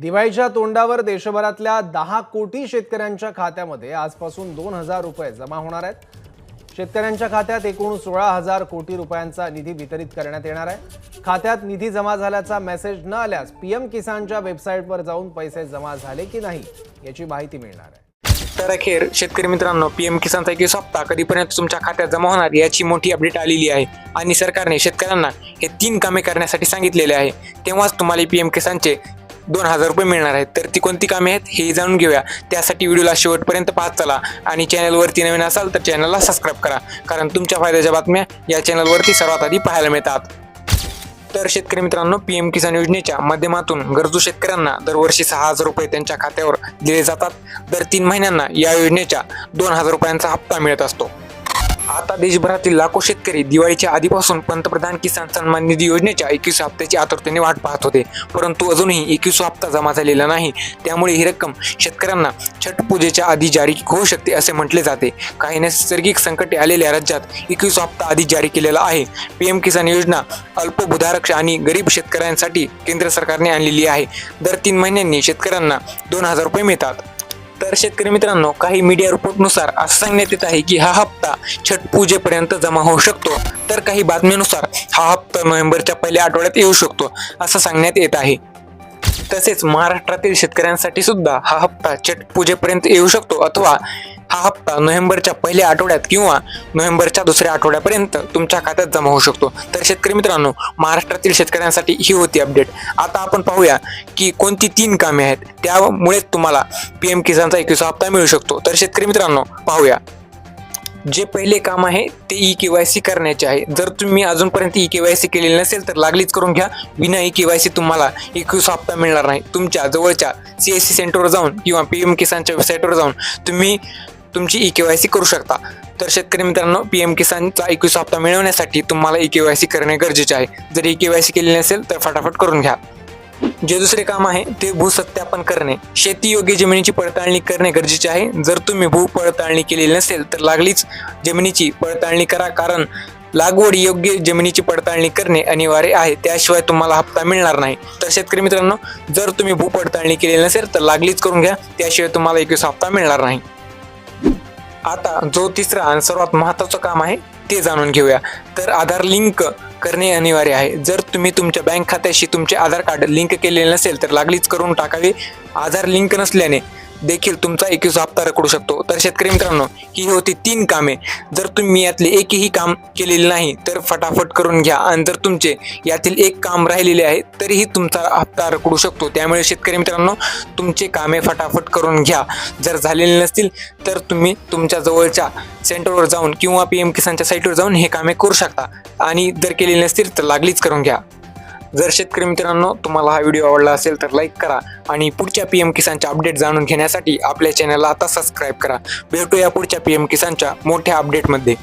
दिवाळीच्या तोंडावर देशभरातल्या 10 कोटी शेतकऱ्यांच्या खात्यामध्ये आजपासून 2,000 रुपये जमा होणार आहेत। शेतकऱ्यांच्या खात्यात एकूण 16,000 कोटी रुपयांचा निधी वितरित करण्यात येणार आहे। खात्यात निधी जमा झाल्याचा मेसेज न आल्यास पीएम किसानच्या वेबसाईटवर जाऊन पैसे जमा झाले की नाही याची माहिती मिळणार आहे। तर अखेर शेतकरी मित्रांनो, पीएम किसानचा 21 हप्ता कधीपर्यंत तुमच्या खात्यात जमा होणार याची मोठी अपडेट आलेली आहे आणि सरकारने शेतकऱ्यांना हे 3 कामे करण्यासाठी सांगितलेले आहे। तेव्हाच तुम्हाला पीएम किसानचे 2,000 रुपये मिळणार आहेत। तर ती कोणती कामे आहेत हे जाणून घेऊया। त्यासाठी व्हिडिओला शेवटपर्यंत पाहत चला आणि चॅनलवरती नवीन असाल तर चॅनलला सबस्क्राईब करा, कारण तुमच्या फायद्याच्या बातम्या या चॅनलवरती सर्वात आधी पाहायला मिळतात। तर शेतकरी मित्रांनो, पीएम किसान योजनेच्या माध्यमातून गरजू शेतकऱ्यांना दरवर्षी 6,000 रुपये त्यांच्या खात्यावर दिले जातात। दर 3 महिन्यांना या योजनेच्या 2,000 रुपयांचा हप्ता मिळत असतो। आता देशभरातील लाखो शेतकरी दिवाळीच्या आधीपासून पंतप्रधान किसान सन्मान निधी योजनेच्या 21 हप्त्याची आतुरतेने वाट पाहत होते, परंतु अजूनही 21 हप्ता जमा झालेला नाही। त्यामुळे ही रक्कम शेतकऱ्यांना छठ पूजेच्या आधी जारी होऊ शकते असे म्हटले जाते। काही नैसर्गिक संकटे आलेल्या राज्यात 21 हप्ता आधी जारी केलेला आहे। पीएम किसान योजना अल्पभूधारक आणि गरीब शेतकऱ्यांसाठी केंद्र सरकारने आणलेली आहे। दर 3 महिन्यांनी शेतकऱ्यांना 2,000 रुपये मिळतात। तर शेतकरी मित्रांनो, काही मीडिया रिपोर्टनुसार असं सांगण्यात येत आहे की हा हप्ता छठ पूजेपर्यंत जमा होऊ शकतो, तर काही बातम्यांनुसार हा हप्ता नोव्हेंबरच्या पहिल्या आठवड्यात येऊ शकतो असं सांगण्यात येत आहे। तसेच महाराष्ट्रातील शेतकऱ्यांसाठी सुद्धा हा हप्ता छठ पूजेपर्यंत येऊ शकतो, अथवा हा हप्ता नोव्हेंबरच्या पहिल्या आठवड्यात किंवा नोव्हेंबरच्या दुसऱ्या आठवड्यापर्यंत तुमच्या खात्यात जमा होऊ शकतो। तर शेतकरी मित्रांनो, महाराष्ट्रातील शेतकऱ्यांसाठी ही होती अपडेट। आता आपण पाहूया की कोणती 3 कामे आहेत त्यामुळे तुम्हाला पीएम किसानचा 21 हप्ता मिळू शकतो। तर शेतकरी मित्रांनो, पाहूया। जे पहिले काम आहे ते ई-केवायसी करण्याचे आहे। जर तुम्ही अजूनपर्यंत ई-केवायसी केलेली नसेल तर लागलीच करून घ्या। बिना ई-केवायसी तुम्हाला 21 हप्ता मिळणार नाही। तुमच्या जवळच्या CSC सेंटरवर जाऊन किंवा पीएम किसानच्या वेबसाईटवर जाऊन तुम्ही तुमची ई-केवायसी करू शकता। तर शेतकरी मित्रांनो, पीएम किसानचा 21 हप्ता मिळवण्यासाठी तुम्हाला ई-केवायसी करणे गरजेचे आहे। जर ई-केवायसी केलेली नसेल तर फटाफट करून घ्या। जे दुसरे काम आहे ते भूसत्यापन करणे, शेती योग्य जमिनीची पडताळणी करणे गरजेचे आहे। जर तुम्ही भू पडताळणी केलेली नसेल तर लागलीच जमिनीची पडताळणी करा, कारण लागवड योग्य जमिनीची पडताळणी करणे अनिवार्य आहे, त्याशिवाय तुम्हाला हप्ता मिळणार नाही। तर शेतकरी मित्रांनो, जर तुम्ही भू पडताळणी केलेली नसेल तर लागलीच करून घ्या, त्याशिवाय तुम्हाला 21 हप्ता मिळणार नाही। आता जो तिसरा आणि सर्वात महत्त्वाचं काम आहे ते जाणून घेऊया। तर आधार लिंक करणे अनिवार्य आहे। जर तुम्ही तुमच्या बँक खात्याशी तुमचे आधार कार्ड लिंक केलेले नसेल तर लागलीच करून टाकावे। आधार लिंक नसल्याने देखील तुमचा 21 हप्ता रखडू शकतो। तर शेतकरी मित्रांनो, ही होती 3 कामे। जर तुम्ही यातले एकही काम केलेले नाही तर फटाफट करून घ्या, आणि जर तुमचे यातील एक काम राहिलेले आहे तरीही तुमचा हप्ता रखडू शकतो। त्यामुळे शेतकरी मित्रांनो, तुमचे कामे फटाफट करून घ्या। जर झालेले नसतील तर तुम्ही तुमच्या जवळच्या सेंटरवर जाऊन किंवा पीएम किसानच्या साईटवर जाऊन हे कामे करू शकता, आणि जर केलेले नसतील तर लागलीच करून घ्या। जर शेतकरी मित्रांनो तुम्हाला हा व्हिडिओ आवडला असेल तर लाईक करा, आणि पुढच्या पीएम किसानच्या अपडेट जाणून घेण्यासाठी आपल्या चॅनलला आता सबस्क्राईब करा। भेटूया पुढच्या पीएम किसानच्या मोठ्या अपडेटमध्ये।